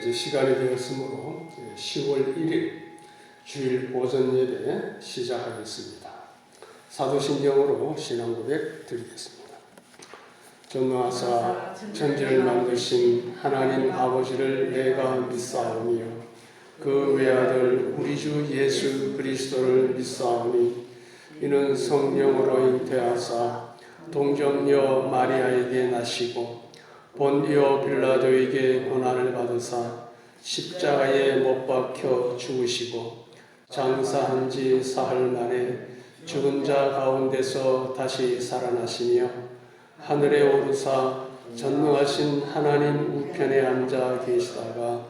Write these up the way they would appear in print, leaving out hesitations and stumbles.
이제 시간이 되었으므로 10월 1일 주일 오전 예배 시작하겠습니다. 사도신경으로 신앙고백 드리겠습니다. 전능하사 천지를 만드신 하나님 아버지를 내가 믿사오며 그 외아들 우리 주 예수 그리스도를 믿사오니 이는 성령으로 잉태하사 동정녀 마리아에게 나시고 본디오 빌라도에게 고난을 받으사 십자가에 못 박혀 죽으시고 장사한 지 사흘 만에 죽은 자 가운데서 다시 살아나시며 하늘에 오르사 전능하신 하나님 우편에 앉아 계시다가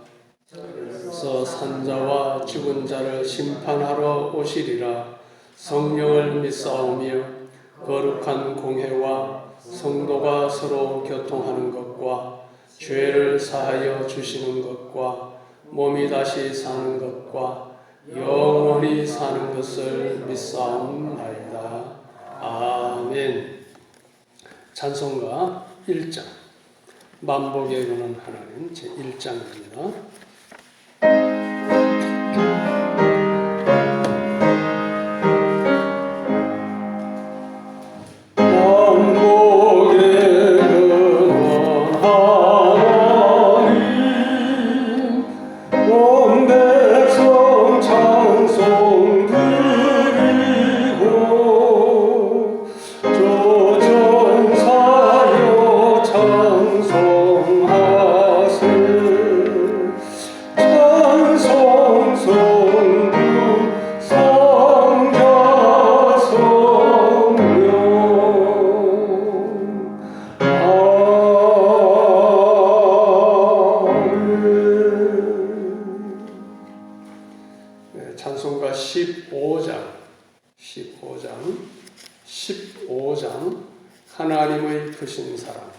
산자와 죽은 자를 심판하러 오시리라. 성령을 믿사오며 거룩한 공회와 성도가 서로 교통하는 것과 죄를 사하여 주시는 것과 몸이 다시 사는 것과 영원히 사는 것을 믿사옵나이다. 아멘. 찬송가 1장 만복에 관한 하나님 제1장입니다. 찬송가 15장 하나님의 크신 사랑.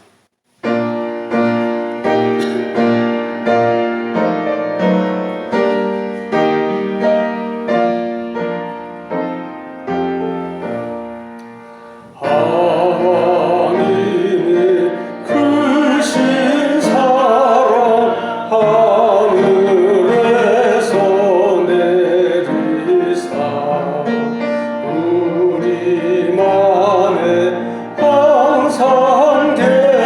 항상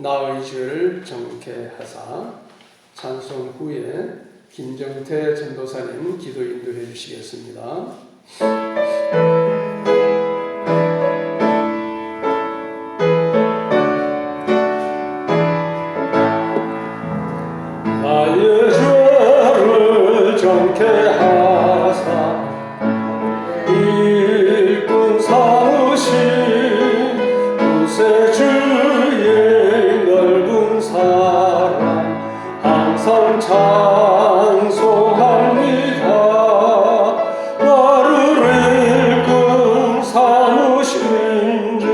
나의 죄를 정케 하사 찬송 후에 김정태 전도사님 기도 인도해 주시겠습니다. 나의 죄를 정케 하사 일꾼 삼으신 구세주의 넓은 사랑 항상 찬송합니다. 나를 일꾼 삼으신 주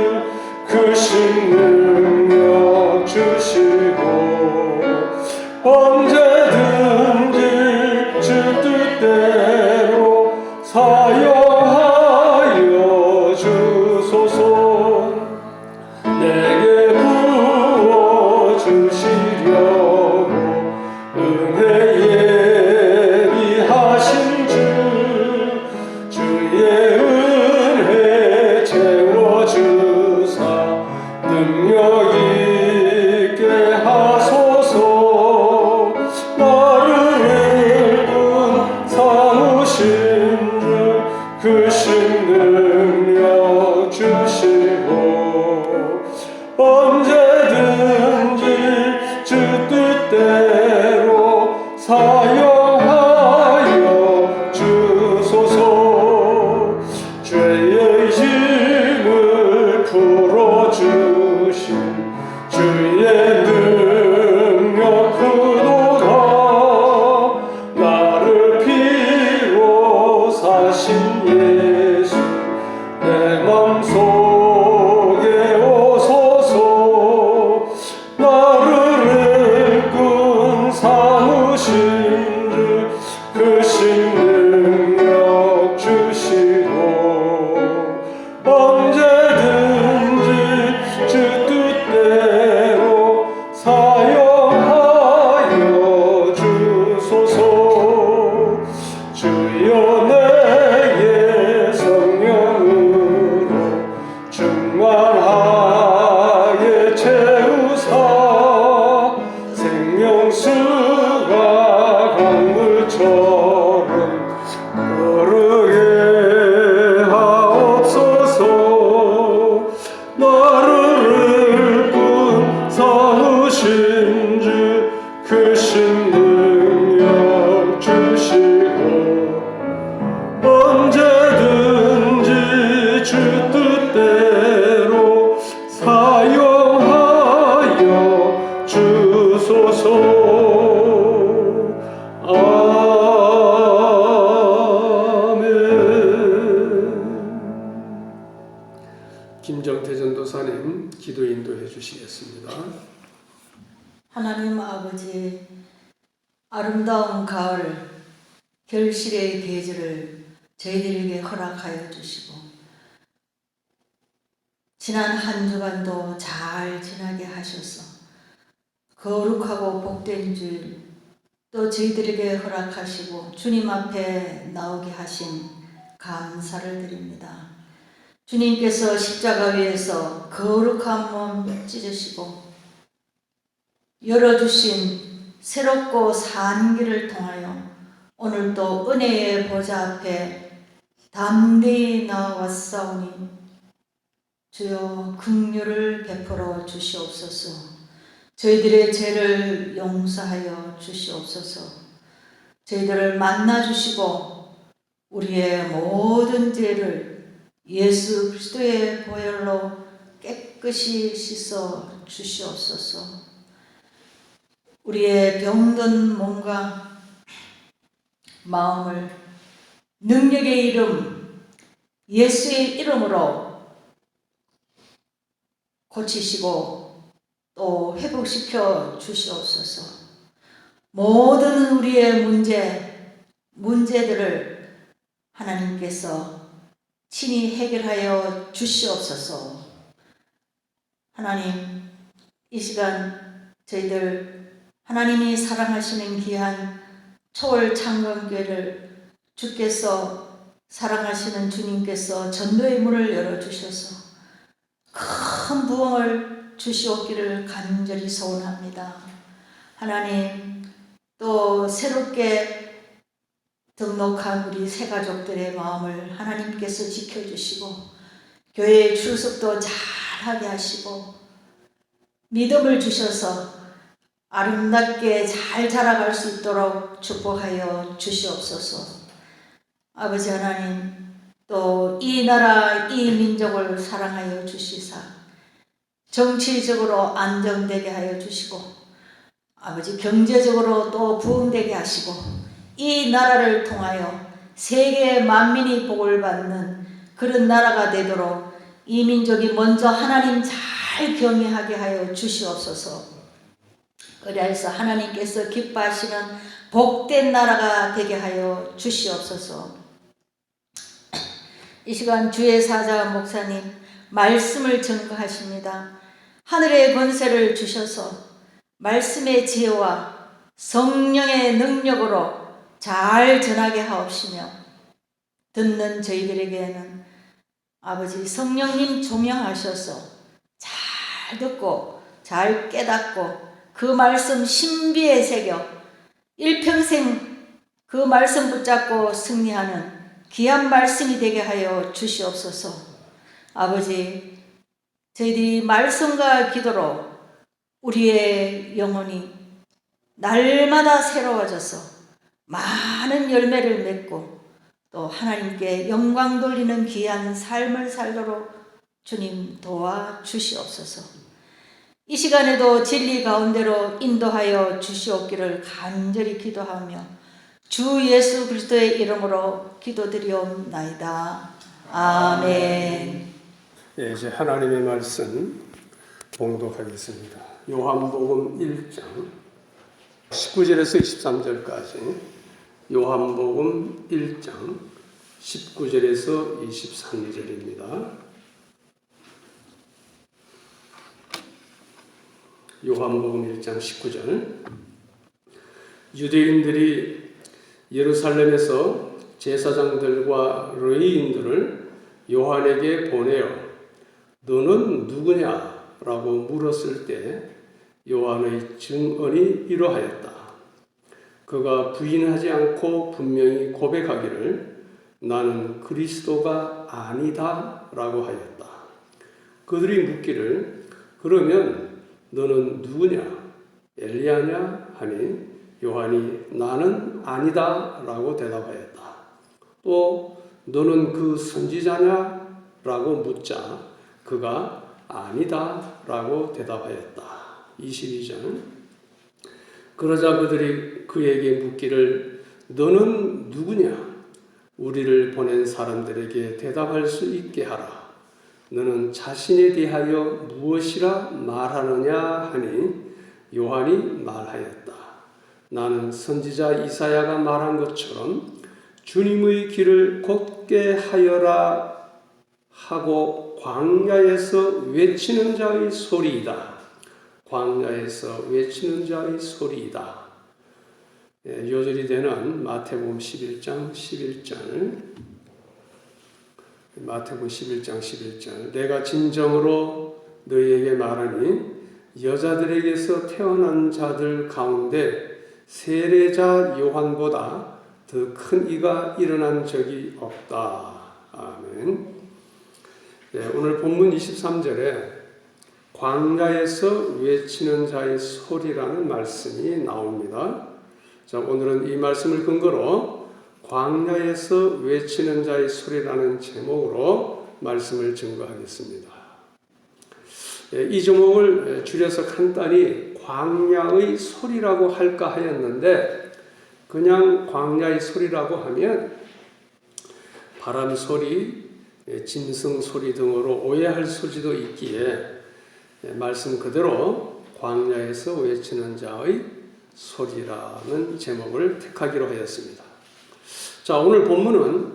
크신 능력 주시고 언제든지 주 뜻대로 사용하여 주소서. 내게 부어주시려고 은혜 예비하신 주 주의 은혜 채워주사 능력 있게 하소서. 나를 일꾼 삼으신 주 크신 능력 주시고 언제든지 주 뜻대로 사용하여 주소서. 죄의 짐을 풀어주신 주의 능력 크도다. 나를 피로 사신 예수 내 맘속에 오소서. 나를 일꾼 삼으신 주 크신 능력 주시고 언제든지 주 뜻대로 사용하여 주소서. 주여 내게 성령으로 충만하게 채우사 생명수가 강물처럼 흐르게 하옵소서. 나를 일꾼 삼으신 주 크신 능력 주시고 언제든지 주 뜻대로 사용하여 주소서. 김정태 전도사님 기도 인도해 주시겠습니다. 하나님 아버지, 아름다운 가을 결실의 계절을 저희들에게 허락하여 주시고 지난 한 주간도 잘 지나게 하셔서 거룩하고 복된 주일 또 저희들에게 허락하시고 주님 앞에 나오게 하신 감사를 드립니다. 주님께서 십자가 위에서 거룩한 몸 찢으시고 열어주신 새롭고 산 길을 통하여 오늘도 은혜의 보좌 앞에 담대히 나와왔사오니 주여 긍휼을 베풀어 주시옵소서. 저희들의 죄를 용서하여 주시옵소서. 저희들을 만나주시고 우리의 모든 죄를 예수 그리스도의 보혈로 깨끗이 씻어 주시옵소서. 우리의 병든 몸과 마음을 능력의 이름 예수의 이름으로 고치시고 또 회복시켜 주시옵소서. 모든 우리의 문제들을 하나님께서 친히 해결하여 주시옵소서. 하나님, 이 시간 저희들 하나님이 사랑하시는 귀한 초월 창건교회를 주께서 사랑하시는 주님께서 전도의 문을 열어주셔서 큰 부흥을 주시옵기를 간절히 소원합니다. 하나님, 또 새롭게 등록한 우리 새가족들의 마음을 하나님께서 지켜주시고 교회의 출석도 잘하게 하시고 믿음을 주셔서 아름답게 잘 자라갈 수 있도록 축복하여 주시옵소서. 아버지 하나님, 또 이 나라 이 민족을 사랑하여 주시사 정치적으로 안정되게 하여 주시고 아버지 경제적으로 또 부흥되게 하시고 이 나라를 통하여 세계 만민이 복을 받는 그런 나라가 되도록 이 민족이 먼저 하나님 잘 경외하게 하여 주시옵소서. 그래서 하나님께서 기뻐하시는 복된 나라가 되게 하여 주시옵소서. 이 시간 주의 사자 목사님 말씀을 증거하십니다. 하늘의 권세를 주셔서 말씀의 지혜와 성령의 능력으로 잘 전하게 하옵시며 듣는 저희들에게는 아버지 성령님 조명하셔서 잘 듣고 잘 깨닫고 그 말씀 신비에 새겨 일평생 그 말씀 붙잡고 승리하는 귀한 말씀이 되게 하여 주시옵소서. 아버지, 저희들이 말씀과 기도로 우리의 영혼이 날마다 새로워져서 많은 열매를 맺고 또 하나님께 영광 돌리는 귀한 삶을 살도록 주님 도와 주시옵소서. 이 시간에도 진리 가운데로 인도하여 주시옵기를 간절히 기도하며 주 예수 그리스도의 이름으로 기도드리옵나이다. 아멘. 예, 이제 하나님의 말씀 봉독하겠습니다. 요한복음 1장 19절에서 23절까지 요한복음 1장 19절에서 23절입니다. 요한복음 1장 19절. 유대인들이 예루살렘에서 제사장들과 레위인들을 요한에게 보내어 너는 누구냐? 라고 물었을 때 요한의 증언이 이러하였다. 그가 부인하지 않고 분명히 고백하기를 나는 그리스도가 아니다 라고 하였다. 그들이 묻기를 그러면 너는 누구냐? 엘리야냐? 하니 요한이 나는 아니다 라고 대답하였다. 또 너는 그 선지자냐? 라고 묻자 그가 아니다 라고 대답하였다. 22절. 그러자 그들이 그에게 묻기를 너는 누구냐? 우리를 보낸 사람들에게 대답할 수 있게 하라. 너는 자신에 대하여 무엇이라 말하느냐 하니 요한이 말하였다. 나는 선지자 이사야가 말한 것처럼 주님의 길을 곧게 하여라 하고 광야에서 외치는 자의 소리이다. 광야에서 외치는 자의 소리이다. 요절이 되는 마태복음 11장 11절. 마태복음 11장 11절. 내가 진정으로 너희에게 말하니 여자들에게서 태어난 자들 가운데 세례자 요한보다 더 큰 이가 일어난 적이 없다. 아멘. 오늘 본문 23절에 광야에서 외치는 자의 소리라는 말씀이 나옵니다. 자, 오늘은 이 말씀을 근거로 광야에서 외치는 자의 소리라는 제목으로 말씀을 증거하겠습니다. 이 제목을 줄여서 간단히 광야의 소리라고 할까 하였는데 그냥 광야의 소리라고 하면 바람 소리, 짐승 소리 등으로 오해할 수도 있기에 말씀 그대로 광야에서 외치는 자의 소리라는 제목을 택하기로 하였습니다. 자, 오늘 본문은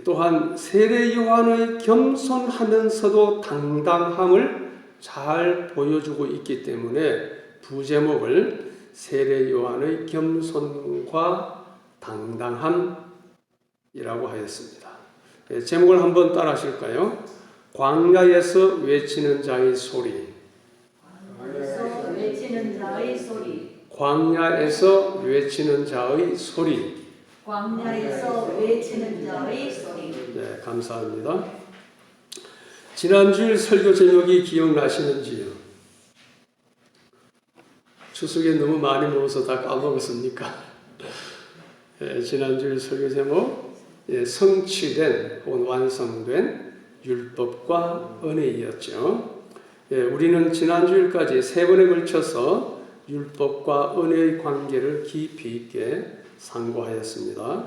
또한 세례 요한의 겸손하면서도 당당함을 잘 보여주고 있기 때문에 부제목을 세례 요한의 겸손과 당당함이라고 하였습니다. 제목을 한번 따라 하실까요? 광야에서 외치는 자의 소리. 광야에서 외치는 자의 소리. 광야에서 외치는 자의 소리. 광야에서 외치는 자의 소리. 네, 감사합니다. 지난주일 설교 제목이 기억나시는지요? 추석에 너무 많이 먹어서 다 까먹었습니까? 네, 지난주일 설교 제목 성취된 혹은 완성된 율법과 은혜이었죠. 우리는 지난주일까지 3번에 걸쳐서 율법과 은혜의 관계를 깊이 있게 상고하였습니다.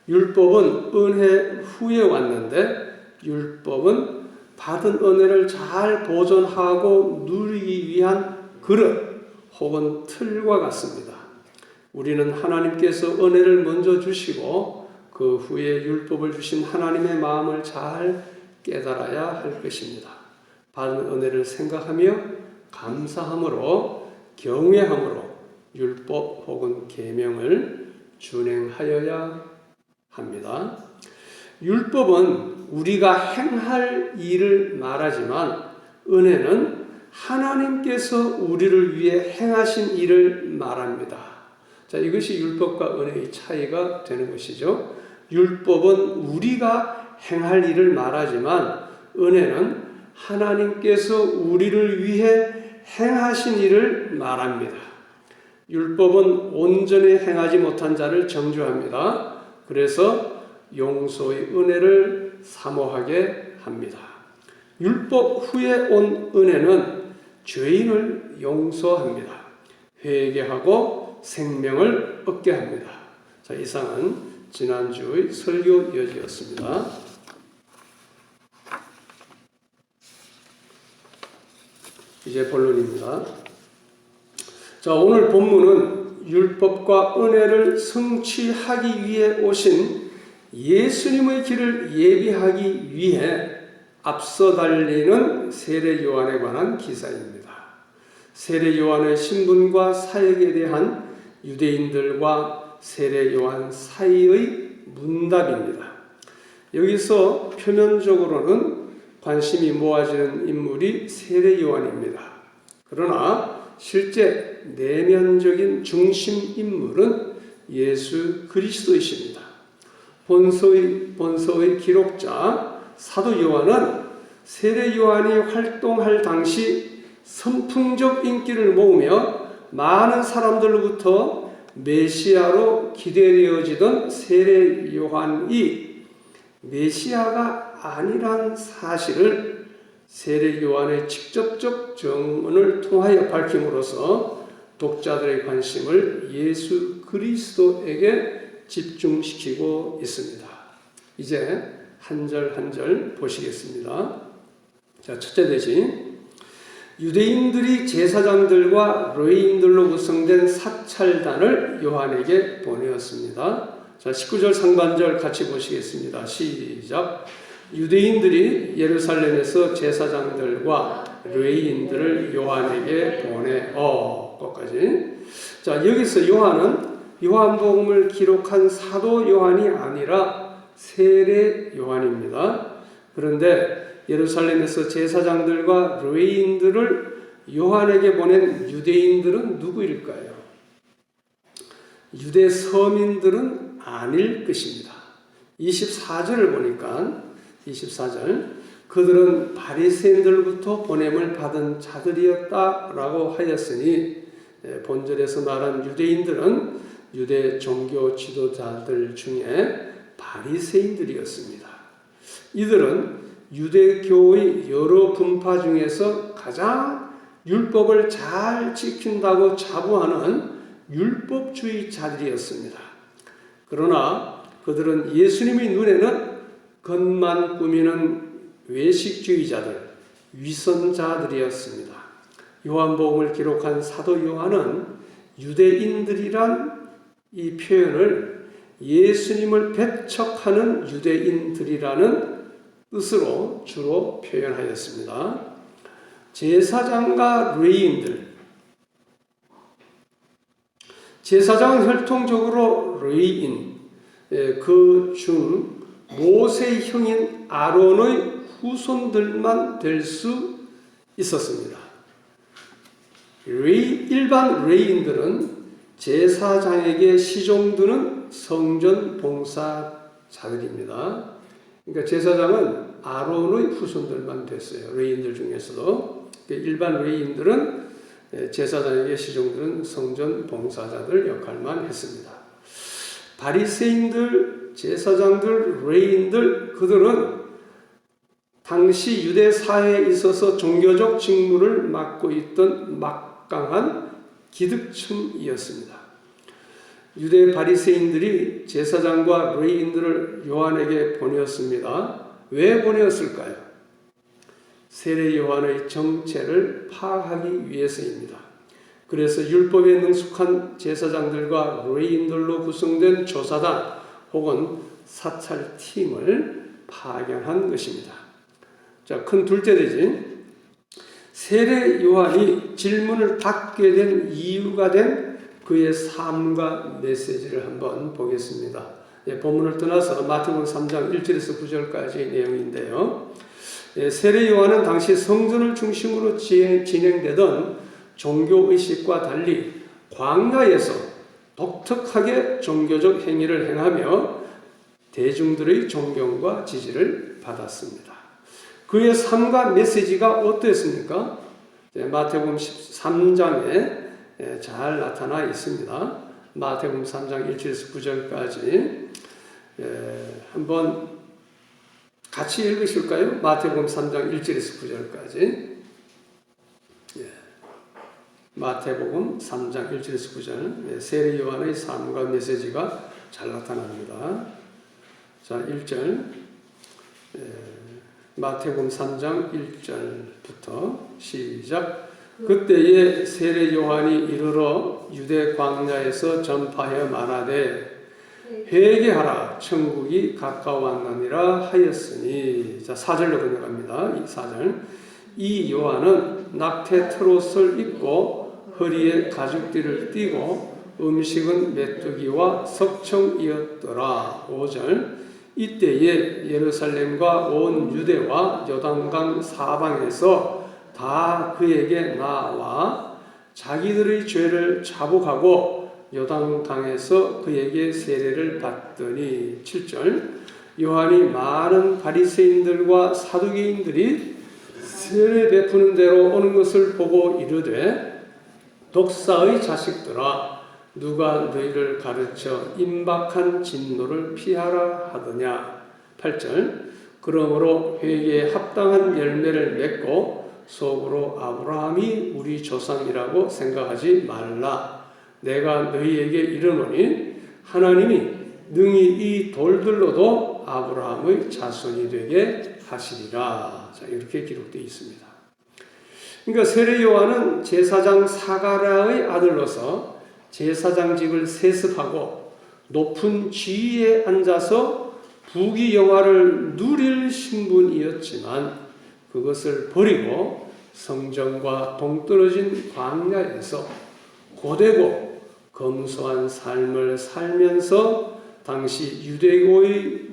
율법은 은혜 후에 왔는데 율법은 받은 은혜를 잘 보존하고 누리기 위한 그릇 혹은 틀과 같습니다. 우리는 하나님께서 은혜를 먼저 주시고 그 후에 율법을 주신 하나님의 마음을 잘 깨달아야 할 것입니다. 받은 은혜를 생각하며 감사함으로 경외함으로 율법 혹은 계명을 준행하여야 합니다. 율법은 우리가 행할 일을 말하지만 은혜는 하나님께서 우리를 위해 행하신 일을 말합니다. 자, 이것이 율법과 은혜의 차이가 되는 것이죠. 율법은 우리가 행할 일을 말하지만 은혜는 하나님께서 우리를 위해 행하신 일을 말합니다. 율법은 온전히 행하지 못한 자를 정죄합니다. 그래서 용서의 은혜를 사모하게 합니다. 율법 후에 온 은혜는 죄인을 용서합니다. 회개하고 생명을 얻게 합니다. 자, 이상은 지난주의 설교 여지였습니다. 이제 본론입니다. 자, 오늘 본문은 율법과 은혜를 성취하기 위해 오신 예수님의 길을 예비하기 위해 앞서 달리는 세례 요한에 관한 기사입니다. 세례 요한의 신분과 사역에 대한 유대인들과 세례 요한 사이의 문답입니다. 여기서 표면적으로는 관심이 모아지는 인물이 세례 요한입니다. 그러나 실제 내면적인 중심 인물은 예수 그리스도이십니다. 본서의 기록자 사도 요한은 세례 요한이 활동할 당시 선풍적 인기를 모으며 많은 사람들로부터 메시아로 기대되어지던 세례 요한이 메시아가 아니란 사실을 세례 요한의 직접적 증언을 통하여 밝힘으로써 독자들의 관심을 예수 그리스도에게 집중시키고 있습니다. 이제 한 절 한 절 보시겠습니다. 자, 첫째 대신 유대인들이 제사장들과 레위인들로 구성된 사찰단을 요한에게 보내었습니다. 자, 19절 상반절 같이 보시겠습니다. 시작. 유대인들이 예루살렘에서 제사장들과 레위인들을 요한에게 보내어. 거기까지. 자, 여기서 요한은 요한복음을 기록한 사도 요한이 아니라 세례 요한입니다. 그런데 예루살렘에서 제사장들과 레위인들을 요한에게 보낸 유대인들은 누구일까요? 유대 서민들은 아닐 것입니다. 24절을 보니까 24절 그들은 바리새인들부터 보냄을 받은 자들이었다라고 하였으니 본절에서 말한 유대인들은 유대 종교 지도자들 중에 바리새인들이었습니다. 이들은 유대교의 여러 분파 중에서 가장 율법을 잘 지킨다고 자부하는 율법주의자들이었습니다. 그러나 그들은 예수님의 눈에는 겉만 꾸미는 외식주의자들, 위선자들이었습니다. 요한복음을 기록한 사도 요한은 유대인들이란 이 표현을 예수님을 배척하는 유대인들이라는 뜻으로 주로 표현하였습니다. 제사장과 레위인들, 제사장은 혈통적으로 레위인, 그 중 모세의 형인 아론의 후손들만 될 수 있었습니다. 일반 레위인들은 제사장에게 시종드는 성전 봉사자들입니다. 그러니까 제사장은 아론의 후손들만 됐어요. 레위인들 중에서도. 일반 레위인들은 제사장에게 시종드는 성전 봉사자들 역할만 했습니다. 바리새인들, 제사장들, 레위인들 그들은 당시 유대 사회에 있어서 종교적 직무를 맡고 있던 막강한 기득층이었습니다. 유대 바리새인들이 제사장과 레위인들을 요한에게 보내었습니다. 왜 보내었을까요? 세례 요한의 정체를 파악하기 위해서입니다. 그래서 율법에 능숙한 제사장들과 레위인들로 구성된 조사단 혹은 사찰팀을 파견한 것입니다. 자, 큰 둘째 대지. 세례 요한이 질문을 받게 된 이유가 된 그의 삶과 메시지를 한번 보겠습니다. 본문을 떠나서 마태복음 3장 1절에서 9절까지의 내용인데요. 세례 요한은 당시 성전을 중심으로 진행되던 종교의식과 달리 광야에서 독특하게 종교적 행위를 행하며 대중들의 존경과 지지를 받았습니다. 그의 삶과 메시지가 어땠습니까? 마태복음 13장에 잘 나타나 있습니다. 마태복음 3장 1절에서 9절까지 한번 같이 읽으실까요? 마태복음 3장 1절에서 9절까지. 마태복음 3장 1절에서 9절. 세례 요한의 삶과 메시지가 잘 나타납니다. 자, 1절. 마태복음 3장 1절부터 시작. 그때에 세례 요한이 이르러 유대 광야에서 전파하여 말하되 회개하라 천국이 가까웠느니라 하였으니. 자, 4절로 건너갑니다. 이 4절. 이 요한은 낙태 트롯을 입고 허리에 가죽띠를 띠고 음식은 메뚜기와 석청이었더라. 5절. 이때에 예루살렘과 온 유대와 요단강 사방에서 다 그에게 나와 자기들의 죄를 자복하고 요단강에서 그에게 세례를 받더니. 7절. 요한이 많은 바리새인들과 사두개인들이 세례 베푸는 대로 오는 것을 보고 이르되 독사의 자식들아 누가 너희를 가르쳐 임박한 진노를 피하라 하더냐. 8절. 그러므로 회개에 합당한 열매를 맺고 속으로 아브라함이 우리 조상이라고 생각하지 말라. 내가 너희에게 이르노니 하나님이 능히 이 돌들로도 아브라함의 자손이 되게 하시리라. 자, 이렇게 기록되어 있습니다. 그러니까 세례 요한은 제사장 사가랴의 아들로서 제사장직을 세습하고 높은 지위에 앉아서 부귀영화를 누릴 신분이었지만 그것을 버리고 성전과 동떨어진 광야에서 고되고 검소한 삶을 살면서 당시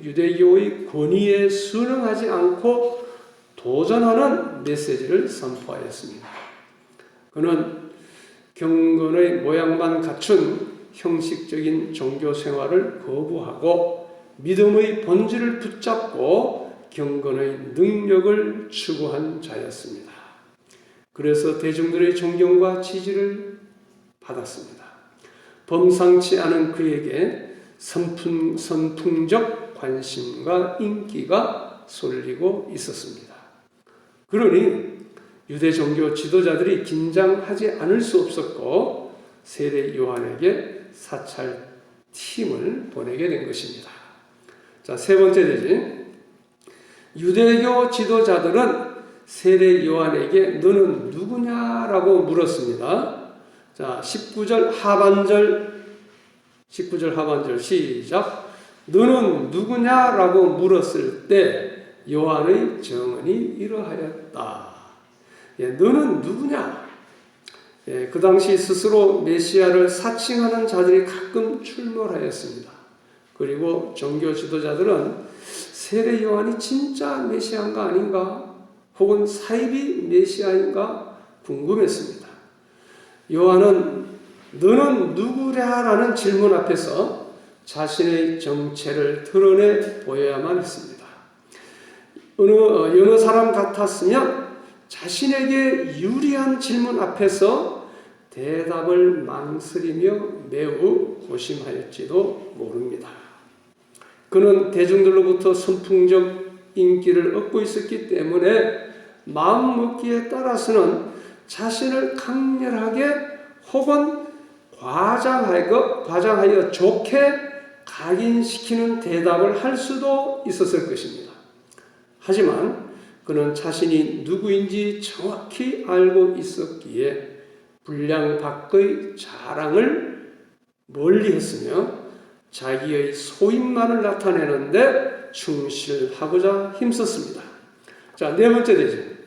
유대교의 권위에 순응하지 않고 도전하는 메시지를 선포하였습니다. 그는 경건의 모양만 갖춘 형식적인 종교 생활을 거부하고 믿음의 본질을 붙잡고 경건의 능력을 추구한 자였습니다. 그래서 대중들의 존경과 지지를 받았습니다. 범상치 않은 그에게 선풍적 관심과 인기가 쏠리고 있었습니다. 그러니 유대 종교 지도자들이 긴장하지 않을 수 없었고 세례 요한에게 사찰팀을 보내게 된 것입니다. 자, 세 번째 되지. 유대교 지도자들은 세례 요한에게 너는 누구냐라고 물었습니다. 자, 19절 하반절 시작. 너는 누구냐라고 물었을 때 요한의 정언이 이러하였다. 너는 누구냐? 그 당시 스스로 메시아를 사칭하는 자들이 가끔 출몰하였습니다. 그리고 종교 지도자들은 세례 요한이 진짜 메시아인가 아닌가, 혹은 사입이 메시아인가 궁금했습니다. 요한은 너는 누구랴? 라는 질문 앞에서 자신의 정체를 드러내 보여야만 했습니다. 여러 사람 같았으면 자신에게 유리한 질문 앞에서 대답을 망설이며 매우 고심하였지도 모릅니다. 그는 대중들로부터 선풍적 인기를 얻고 있었기 때문에 마음먹기에 따라서는 자신을 강렬하게 혹은 과장하여 좋게 각인시키는 대답을 할 수도 있었을 것입니다. 하지만 그는 자신이 누구인지 정확히 알고 있었기에 분량 밖의 자랑을 멀리했으며 자기의 소임만을 나타내는데 충실하고자 힘썼습니다. 자, 네 번째 대지.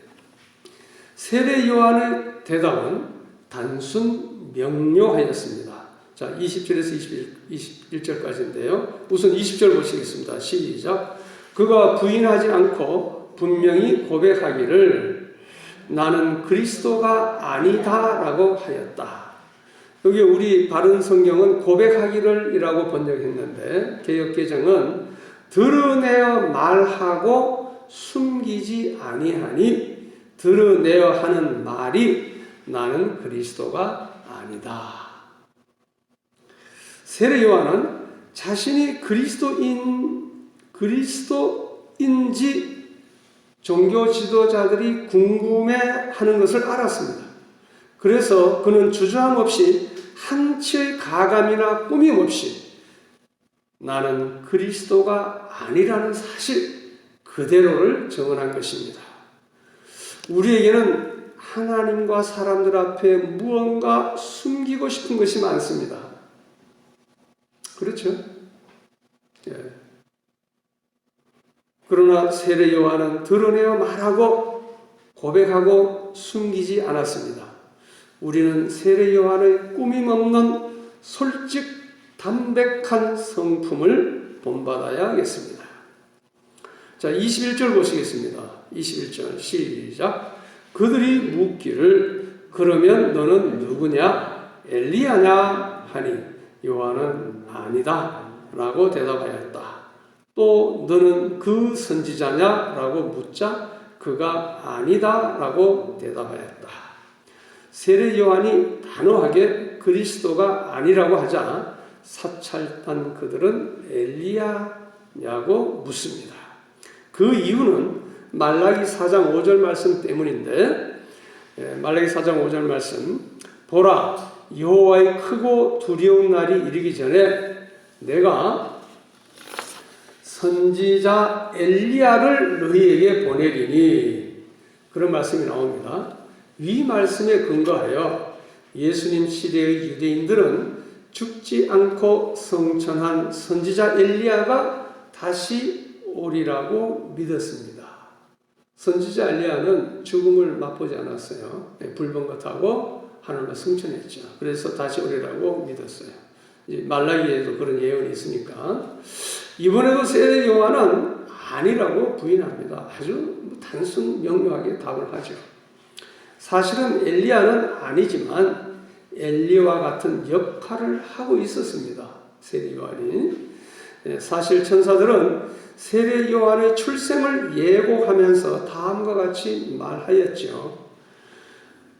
세례 요한의 대답은 단순 명료하였습니다. 자, 20절에서 21절까지인데요. 우선 20절 보시겠습니다. 시작. 그가 부인하지 않고 분명히 고백하기를 나는 그리스도가 아니다라고 하였다. 여기 우리 바른 성경은 고백하기를 이라고 번역했는데 개역개정은 드러내어 말하고 숨기지 아니하니 드러내어 하는 말이 나는 그리스도가 아니다. 세례 요한은 자신이 그리스도인지 종교 지도자들이 궁금해하는 것을 알았습니다. 그래서 그는 주저함 없이 한치의 가감이나 꾸밈 없이 나는 그리스도가 아니라는 사실 그대로를 증언한 것입니다. 우리에게는 하나님과 사람들 앞에 무언가 숨기고 싶은 것이 많습니다. 그렇죠? 예. 그러나 세례 요한은 드러내어 말하고 고백하고 숨기지 않았습니다. 우리는 세례 요한의 꾸밈 없는 솔직 담백한 성품을 본받아야 하겠습니다. 자, 21절 보시겠습니다. 21절 시작. 그들이 묻기를 그러면 너는 누구냐? 엘리야냐? 하니 요한은 아니다 라고 대답하였다. 또 너는 그 선지자냐? 라고 묻자 그가 아니다 라고 대답하였다. 세례 요한이 단호하게 그리스도가 아니라고 하자 사찰단 그들은 엘리야냐고 묻습니다. 그 이유는 말라기 4장 5절 말씀 때문인데, 말라기 4장 5절 말씀, 보라 여호와의 크고 두려운 날이 이르기 전에 내가 선지자 엘리야를 너희에게 보내리니, 그런 말씀이 나옵니다. 이 말씀에 근거하여 예수님 시대의 유대인들은 죽지 않고 성천한 선지자 엘리야가 다시 오리라고 믿었습니다. 선지자 엘리야는 죽음을 맛보지 않았어요. 불번거 타고 하늘로 승천했죠. 그래서 다시 오리라고 믿었어요. 말라기에도 그런 예언이 있으니까. 이번에도 세례 요한은 아니라고 부인합니다. 아주 단순 명료하게 답을 하죠. 사실은 엘리야는 아니지만 엘리와 같은 역할을 하고 있었습니다. 세례 요한이. 사실 천사들은 세례 요한의 출생을 예고하면서 다음과 같이 말하였죠.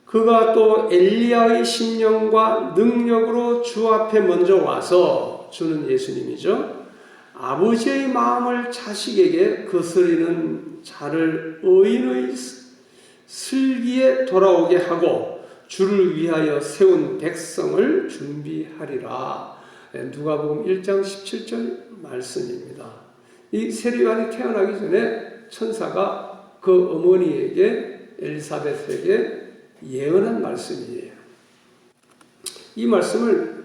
그가 또 엘리야의 심령과 능력으로 주 앞에 먼저 와서, 주는 예수님이죠, 아버지의 마음을 자식에게 거스리는 자를 의인의 슬기에 돌아오게 하고 주를 위하여 세운 백성을 준비하리라. 누가복음 1장 17절 말씀입니다. 이 세례 요한이 태어나기 전에 천사가 그 어머니에게, 엘리사벳에게 예언한 말씀이에요. 이 말씀을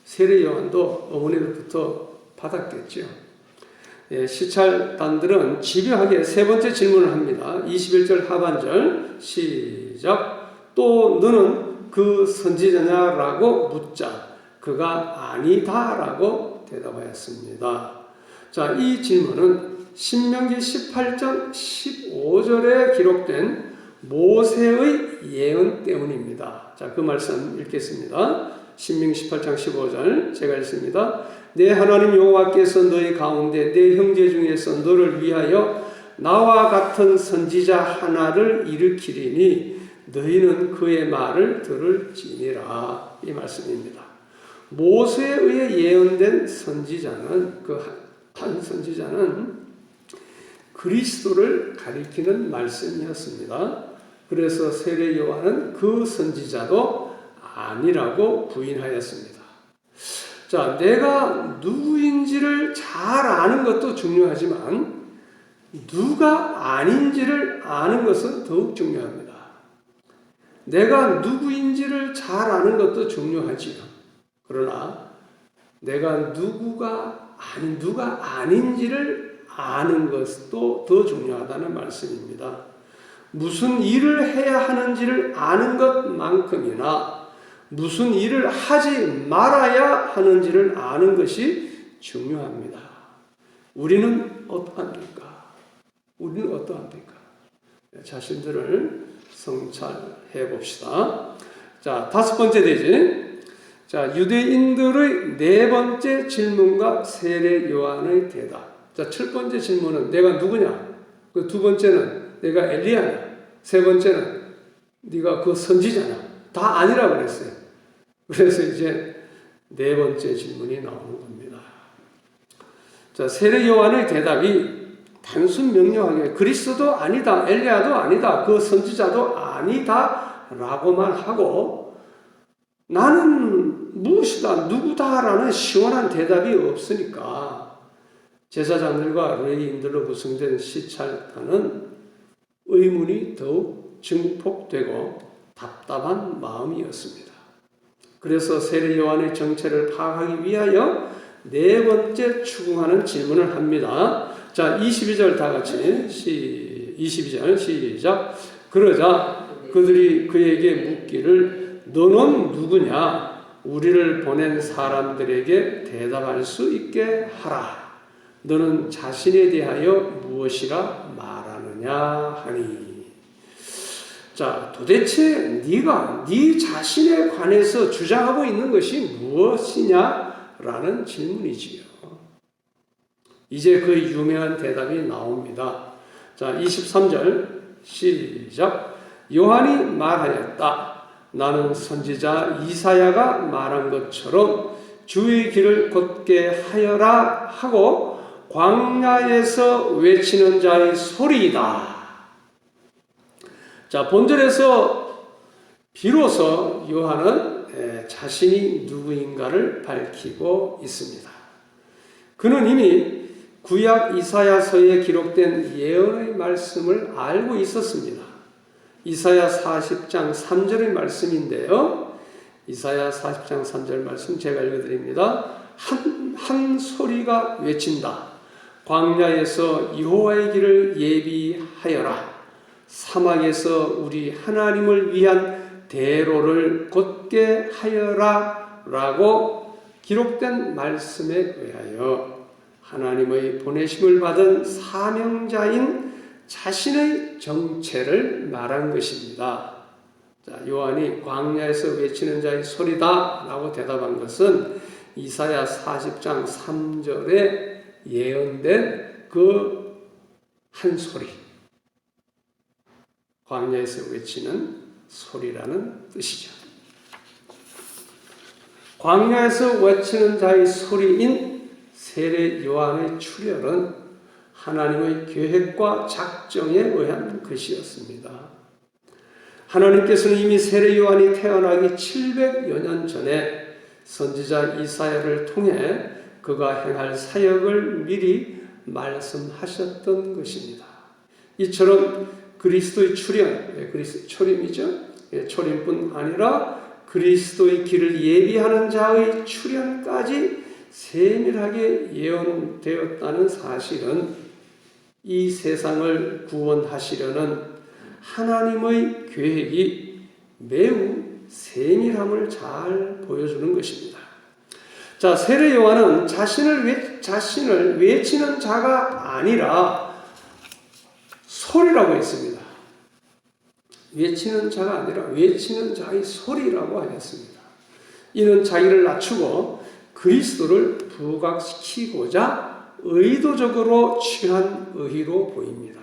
세례 요한도 어머니로부터 받았겠죠. 시찰단들은 집요하게 세 번째 질문을 합니다. 21절 하반절 시작. 또 너는 그 선지자냐라고 묻자 그가 아니다라고 대답하였습니다. 자, 이 질문은 신명기 18장 15절에 기록된 모세의 예언 때문입니다. 자, 그 말씀 읽겠습니다. 신명기 18장 15절 제가 읽습니다. 내 하나님 여호와께서 너희 가운데 내 형제 중에서 너를 위하여 나와 같은 선지자 하나를 일으키리니 너희는 그의 말을 들을지니라. 이 말씀입니다. 모세에 의해 예언된 선지자는 한 선지자는 그리스도를 가리키는 말씀이었습니다. 그래서 세례 요한은 그 선지자도 아니라고 부인하였습니다. 자, 내가 누구인지를 잘 아는 것도 중요하지만 누가 아닌지를 아는 것은 더욱 중요합니다. 내가 누구인지를 잘 아는 것도 중요하지요. 그러나 내가 누가 아닌지를 아는 것도 더 중요하다는 말씀입니다. 무슨 일을 해야 하는지를 아는 것만큼이나 무슨 일을 하지 말아야 하는지를 아는 것이 중요합니다. 우리는 어떠합니까? 자신들을 성찰해 봅시다. 자, 5번째 대지. 자, 유대인들의 4번째 질문과 세례 요한의 대답. 자, 7번째 질문은 내가 누구냐? 그 2번째는 내가 엘리야냐? 3번째는 네가 그 선지자냐? 다 아니라고 그랬어요. 그래서 이제 4번째 질문이 나오는 겁니다. 자, 세례 요한의 대답이 단순 명료하게 그리스도도 아니다, 엘리야도 아니다, 그 선지자도 아니다 라고만 하고 나는 무엇이다, 누구다라는 시원한 대답이 없으니까 제사장들과 레위인들로 구성된 시찰단은 의문이 더욱 증폭되고 답답한 마음이었습니다. 그래서 세례 요한의 정체를 파악하기 위하여 4번째 추궁하는 질문을 합니다. 자, 22절 다 같이 22절 시작. 그러자 그들이 그에게 묻기를 너는 누구냐? 우리를 보낸 사람들에게 대답할 수 있게 하라. 너는 자신에 대하여 무엇이라 말하느냐 하니. 자, 도대체 네가 네 자신에 관해서 주장하고 있는 것이 무엇이냐라는 질문이지요. 이제 그 유명한 대답이 나옵니다. 자, 23절 시작. 요한이 말하였다. 나는 선지자 이사야가 말한 것처럼 주의 길을 곧게 하여라 하고 광야에서 외치는 자의 소리이다. 자, 본절에서 비로소 요한은 자신이 누구인가를 밝히고 있습니다. 그는 이미 구약 이사야서에 기록된 예언의 말씀을 알고 있었습니다. 이사야 40장 3절의 말씀인데요. 이사야 40장 3절 말씀 제가 읽어드립니다. 한 소리가 외친다. 광야에서 여호와의 길을 예비하여라. 사막에서 우리 하나님을 위한 대로를 곧게 하여라 라고 기록된 말씀에 의하여 하나님의 보내심을 받은 사명자인 자신의 정체를 말한 것입니다. 자, 요한이 광야에서 외치는 자의 소리다 라고 대답한 것은 이사야 40장 3절에 예언된 그 한 소리, 광야에서 외치는 소리라는 뜻이죠. 광야에서 외치는 자의 소리인 세례 요한의 출혈은 하나님의 계획과 작정에 의한 것이었습니다. 하나님께서는 이미 세례 요한이 태어나기 700여 년 전에 선지자 이사야를 통해 그가 행할 사역을 미리 말씀하셨던 것입니다. 이처럼 그리스도의 출현, 초림이죠. 초림뿐 아니라 그리스도의 길을 예비하는 자의 출현까지 세밀하게 예언되었다는 사실은 이 세상을 구원하시려는 하나님의 계획이 매우 세밀함을 잘 보여주는 것입니다. 자, 세례 요한은 자신을 외치는 자가 아니라 소리라고 했습니다. 외치는 자가 아니라 외치는 자의 소리라고 하였습니다. 이는 자기를 낮추고 그리스도를 부각시키고자 의도적으로 취한 의의로 보입니다.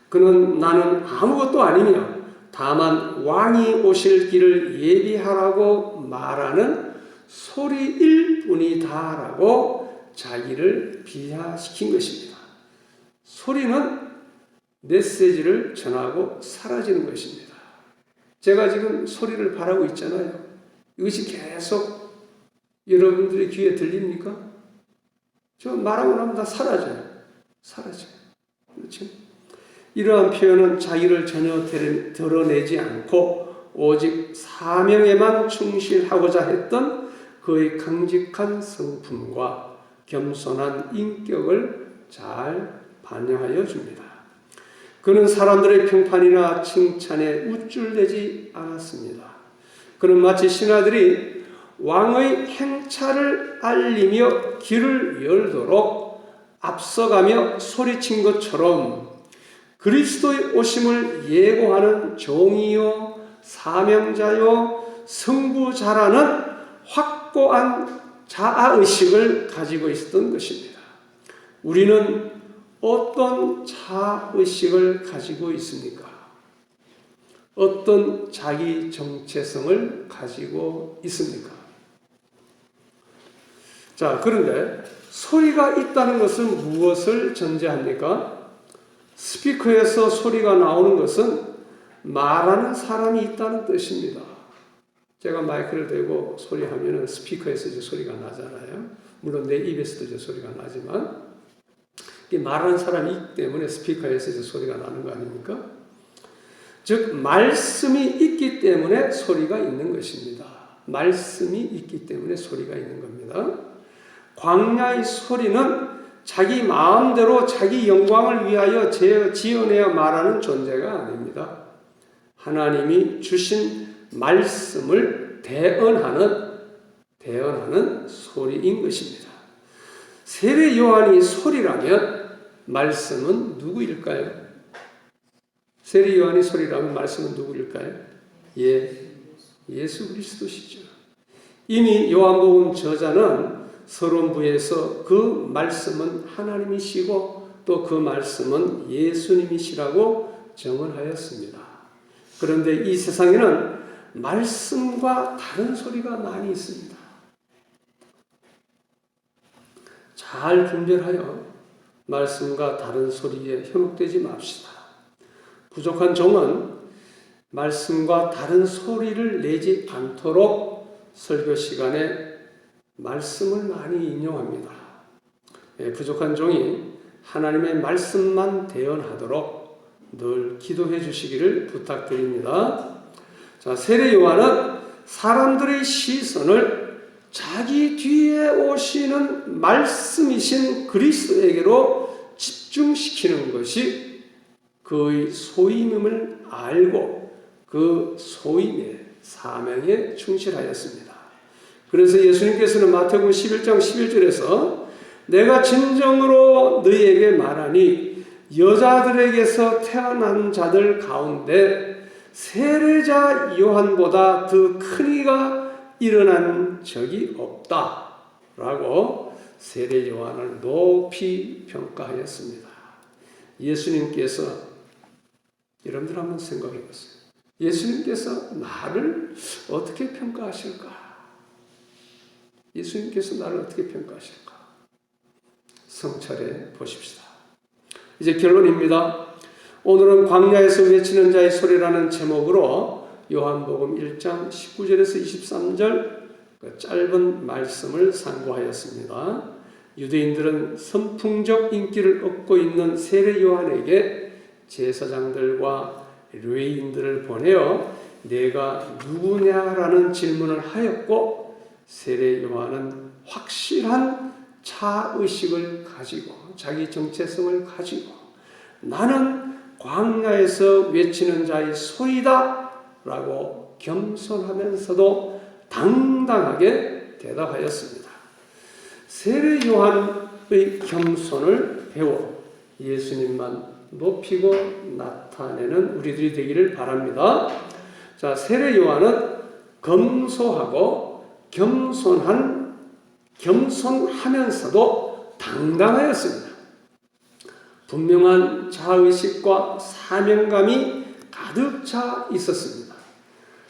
그는 나는 아무것도 아니며 다만 왕이 오실 길을 예비하라고 말하는 소리일 뿐이다라고 자기를 비하시킨 것입니다. 소리는 메시지를 전하고 사라지는 것입니다. 제가 지금 소리를 바라고 있잖아요. 이것이 계속 여러분들의 귀에 들립니까? 저 말하고 나면 다 사라져요. 그렇죠? 이러한 표현은 자기를 전혀 드러내지 않고 오직 사명에만 충실하고자 했던 그의 강직한 성품과 겸손한 인격을 잘 반영하여 줍니다. 그는 사람들의 평판이나 칭찬에 우쭐대지 않았습니다. 그는 마치 신하들이 왕의 행차를 알리며 길을 열도록 앞서가며 소리친 것처럼 그리스도의 오심을 예고하는 종이요 사명자요 성부자라는 확고한 자아의식을 가지고 있었던 것입니다. 우리는 어떤 자아의식을 가지고 있습니까? 어떤 자기 정체성을 가지고 있습니까? 자, 그런데 소리가 있다는 것은 무엇을 전제합니까? 스피커에서 소리가 나오는 것은 말하는 사람이 있다는 뜻입니다. 제가 마이크를 대고 소리하면 스피커에서 이제 소리가 나잖아요. 물론 내 입에서도 이제 소리가 나지만 말하는 사람이 있기 때문에 스피커에서 이제 소리가 나는 거 아닙니까? 즉 말씀이 있기 때문에 소리가 있는 것입니다. 말씀이 있기 때문에 소리가 있는 겁니다. 광야의 소리는 자기 마음대로 자기 영광을 위하여 지어내어 말하는 존재가 아닙니다. 하나님이 주신 말씀을 대언하는 소리인 것입니다. 세례 요한이 소리라면 말씀은 누구일까요? 세례 요한이 소리라면 말씀은 누구일까요? 예수 그리스도시죠. 이미 요한복음 저자는 서론부에서 그 말씀은 하나님이시고 또 그 말씀은 예수님이시라고 정언하였습니다. 그런데 이 세상에는 말씀과 다른 소리가 많이 있습니다. 잘 분별하여 말씀과 다른 소리에 현혹되지 맙시다. 부족한 종은 말씀과 다른 소리를 내지 않도록 설교 시간에 말씀을 많이 인용합니다. 부족한 종이 하나님의 말씀만 대언하도록 늘 기도해 주시기를 부탁드립니다. 자, 세례 요한은 사람들의 시선을 자기 뒤에 오시는 말씀이신 그리스도에게로 집중시키는 것이 그의 소임임을 알고 그 소임의 사명에 충실하였습니다. 그래서 예수님께서는 마태복음 11장 11절에서 내가 진정으로 너희에게 말하니 여자들에게서 태어난 자들 가운데 세례자 요한보다 더 큰 이가 일어난 적이 없다 라고 세례 요한을 높이 평가하였습니다. 예수님께서 여러분들 한번 생각해 보세요. 예수님께서 나를 어떻게 평가하실까? 예수님께서 나를 어떻게 평가하실까? 성찰해 보십시다. 이제 결론입니다. 오늘은 광야에서 외치는 자의 소리라는 제목으로 요한복음 1장 19절에서 23절 그 짧은 말씀을 상고하였습니다. 유대인들은 선풍적 인기를 얻고 있는 세례 요한에게 제사장들과 레위인들을 보내어 내가 누구냐라는 질문을 하였고 세례 요한은 확실한 자의식을 가지고 자기 정체성을 가지고 나는 광야에서 외치는 자의 소리다 라고 겸손하면서도 당당하게 대답하였습니다. 세례 요한의 겸손을 배워 예수님만 높이고 나타내는 우리들이 되기를 바랍니다. 자, 세례 요한은 검소하고 겸손하면서도 당당하였습니다. 분명한 자의식과 사명감이 가득 차 있었습니다.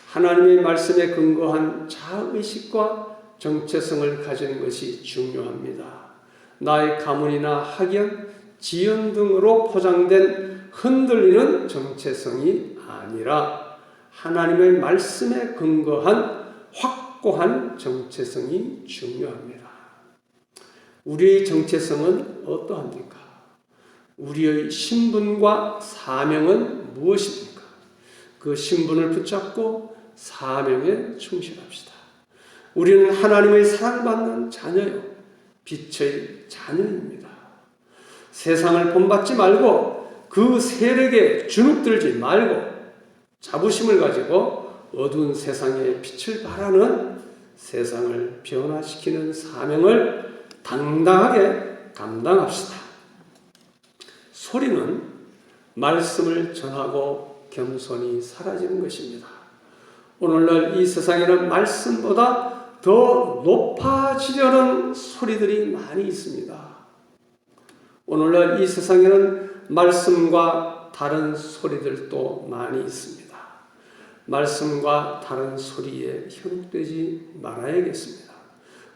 하나님의 말씀에 근거한 자의식과 정체성을 가지는 것이 중요합니다. 나의 가문이나 학연, 지연 등으로 포장된 흔들리는 정체성이 아니라 하나님의 말씀에 근거한 확고한 정체성이 중요합니다. 우리의 정체성은 어떠합니까? 우리의 신분과 사명은 무엇입니까? 그 신분을 붙잡고 사명에 충실합시다. 우리는 하나님의 사랑받는 자녀요, 빛의 자녀입니다. 세상을 본받지 말고 그 세력에 주눅들지 말고 자부심을 가지고 어두운 세상에 빛을 발하는 세상을 변화시키는 사명을 당당하게 감당합시다. 소리는 말씀을 전하고 겸손히 사라지는 것입니다. 오늘날 이 세상에는 말씀보다 더 높아지려는 소리들이 많이 있습니다. 오늘날 이 세상에는 말씀과 다른 소리들도 많이 있습니다. 말씀과 다른 소리에 현혹되지 말아야겠습니다.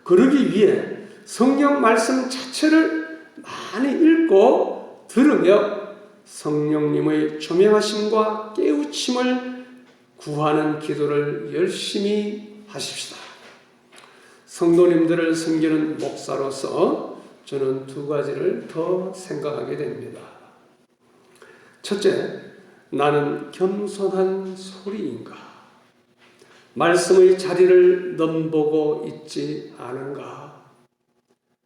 그러기 위해 성경 말씀 자체를 많이 읽고 들으며 성령님의 조명하심과 깨우침을 구하는 기도를 열심히 하십시다. 성도님들을 섬기는 목사로서 저는 두 가지를 더 생각하게 됩니다. 첫째, 나는 겸손한 소리인가? 말씀의 자리를 넘보고 있지 않은가?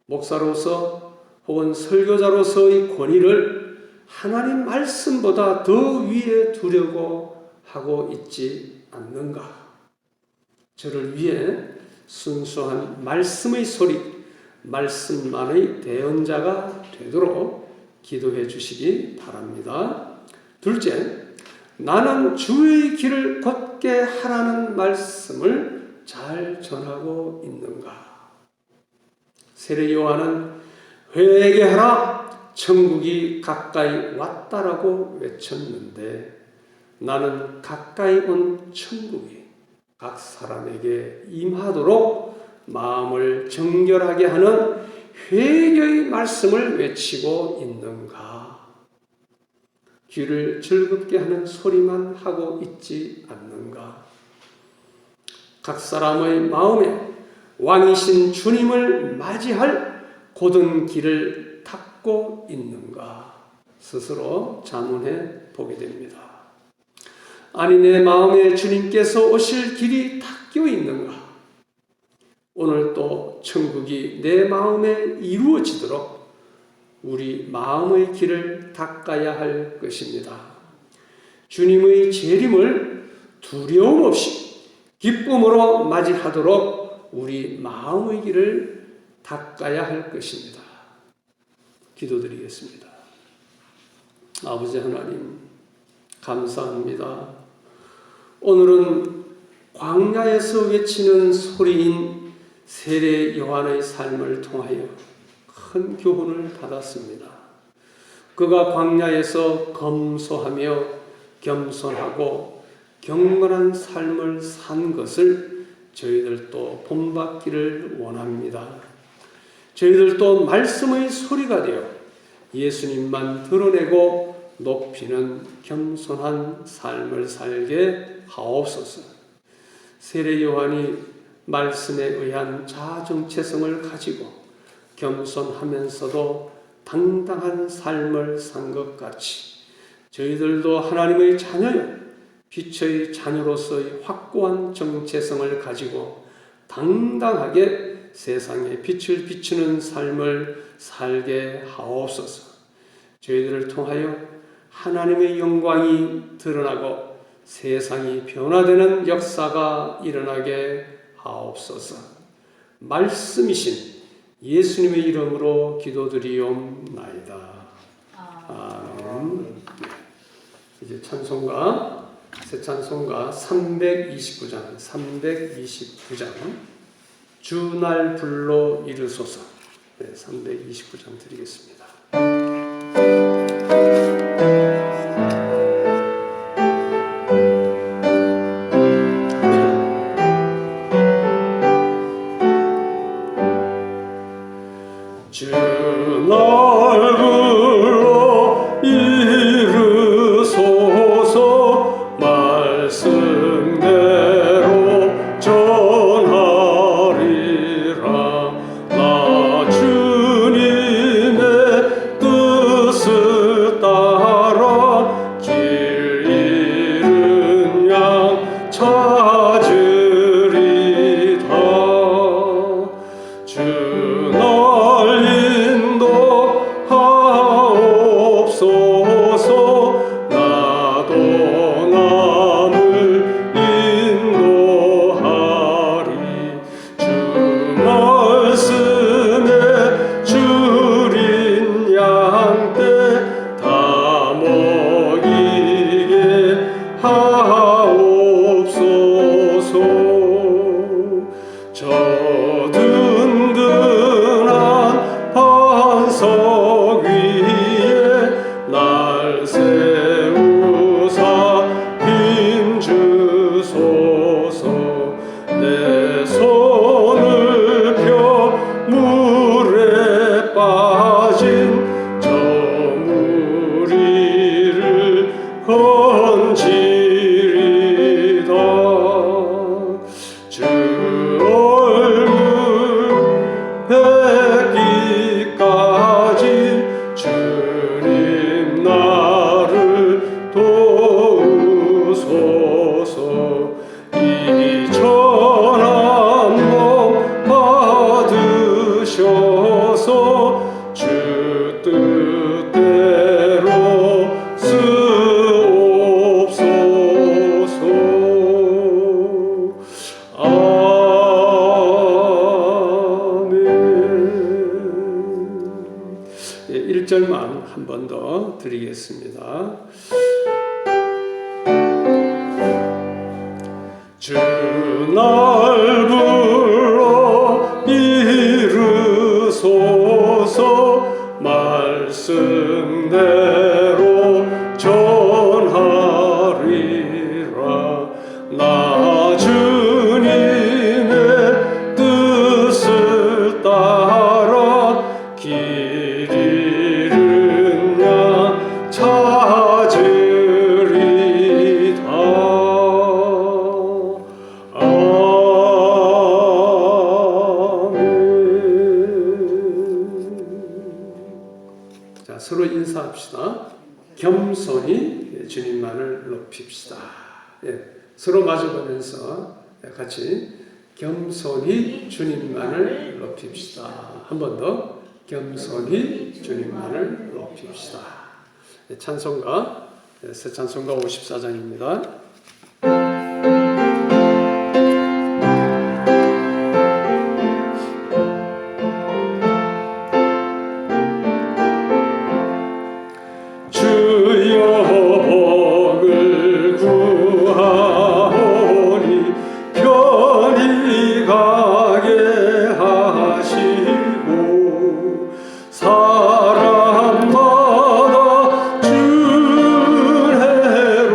목사로서 혹은 설교자로서의 권위를 하나님 말씀보다 더 위에 두려고 하고 있지 않는가? 저를 위해 순수한 말씀의 소리, 말씀만의 대언자가 되도록 기도해 주시기 바랍니다. 둘째, 나는 주의 길을 걷게 하라는 말씀을 잘 전하고 있는가? 세례 요한은 회개하라, 천국이 가까이 왔다라고 외쳤는데 나는 가까이 온 천국이 각 사람에게 임하도록 마음을 정결하게 하는 회개의 말씀을 외치고 있는가? 귀를 즐겁게 하는 소리만 하고 있지 않는가? 각 사람의 마음에 왕이신 주님을 맞이할 곧은 길을 닦고 있는가? 스스로 자문해 보게 됩니다. 아니, 내 마음에 주님께서 오실 길이 닦여 있는가? 오늘 또 천국이 내 마음에 이루어지도록 우리 마음의 길을 닦아야 할 것입니다. 주님의 재림을 두려움 없이 기쁨으로 맞이하도록 우리 마음의 길을 닦아야 할 것입니다. 기도드리겠습니다. 아버지 하나님, 감사합니다. 오늘은 광야에서 외치는 소리인 세례 요한의 삶을 통하여 큰 교훈을 받았습니다. 그가 광야에서 검소하며 겸손하고 경건한 삶을 산 것을 저희들도 본받기를 원합니다. 저희들도 말씀의 소리가 되어 예수님만 드러내고 높이는 겸손한 삶을 살게 하옵소서. 세례 요한이 말씀에 의한 자정체성을 가지고 겸손하면서도 당당한 삶을 산 것 같이 저희들도 하나님의 자녀요, 빛의 자녀로서의 확고한 정체성을 가지고 당당하게 세상에 빛을 비추는 삶을 살게 하옵소서. 저희들을 통하여 하나님의 영광이 드러나고 세상이 변화되는 역사가 일어나게 하옵소서. 말씀이신 예수님의 이름으로 기도드리옵나이다. 아멘. 이제 찬송가, 새 찬송가 329장 주 날 불러 이르소서. 329장 드리겠습니다. 주 날 불러 이르소서. 말씀대로 전하리라. 나 주님의 뜻을 따라 길 잃은 양 찾으리다. 주 날 인도하옵소서. 나도 남을 인도하리. 주 말씀에 줄인 양떼 다 먹이게 하옵소서. 저 든든한 반석 위에 날 세우사 힘주소서. 내 손을 펴 물에 빠진 저 무리를 건지리다. 주 얼굴 뵙기까지 주님 나를 도우소서. 이 전한 복 받으셔서 주 뜻대로 쓰옵소서. 아멘. 1절만 한 번 더 드리겠습니다. 주 날 불러 이르소서. 말씀대로 전하리라. 나 주님의 뜻을 따라 길 잃은 양 찾으리다. 자, 서로 인사합시다. 겸손히 주님만을 높입시다. 서로 마주보면서 같이 겸손히 주님만을 높입시다. 한 번 더. 겸손히 주님만을 높입시다. 찬송가, 새 찬송가 54장입니다. 주여 복을 구하오니 편히 가게 하시고 사람마다 주례로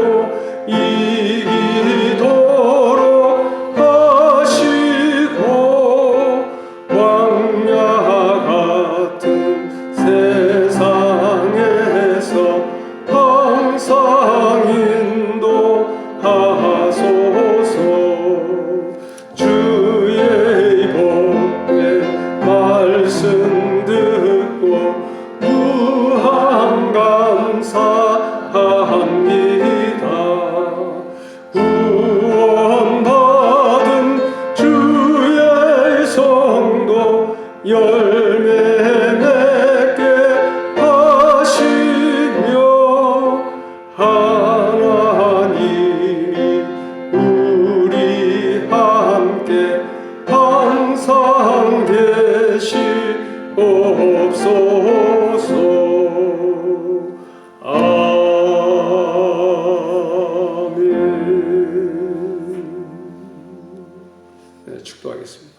주옵소서. 아멘. 네, 축도하겠습니다.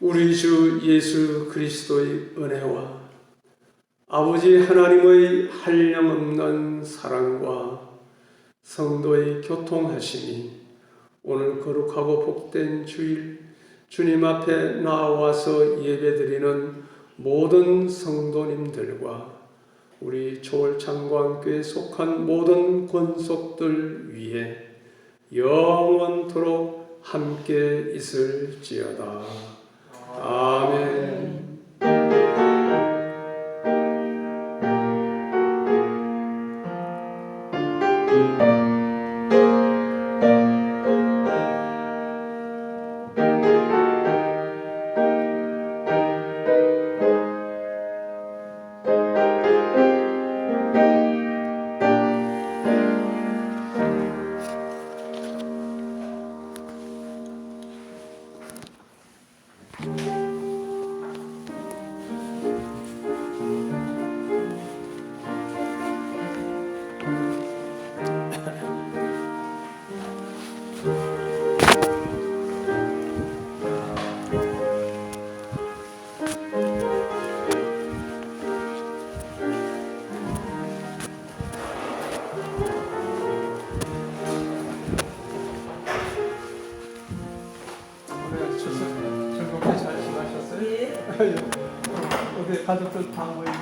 우리 주 예수 그리스도의 은혜와 아버지 하나님의 한량없는 사랑과 성도의 교통하심이 오늘 거룩하고 복된 주일 주님 앞에 나와서 예배드리는 모든 성도님들과 우리 초월창광교에 속한 모든 권속들 위에 영원토록 함께 있을지어다. 아멘. 즐겁게 잘 지나셨어요? 예. 어디 가족들 다 모이고